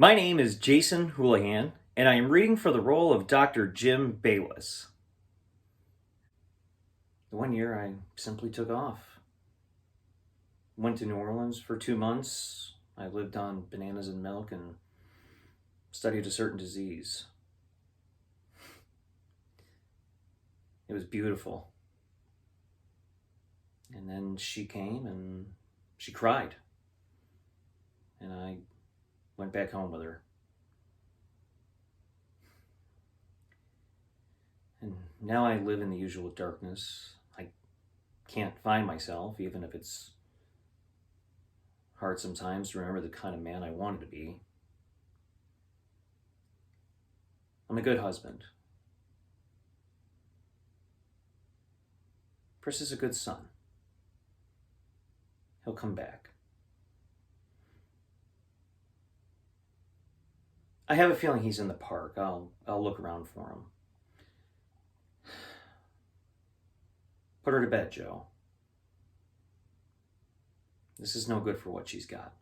My name is Jason Houlihan, and I am reading for the role of Dr. Jim Bayless. One year I simply took off. Went to New Orleans for 2 months. I lived on bananas and milk and studied a certain disease. It was beautiful. And then she came and she cried. And I went back home with her. And now I live in the usual darkness. I can't find myself, even if it's hard sometimes to remember the kind of man I wanted to be. I'm a good husband. Chris is a good son. He'll come back. I have a feeling he's in the park. I'll look around for him. Put her to bed, Joe. This is no good for what she's got.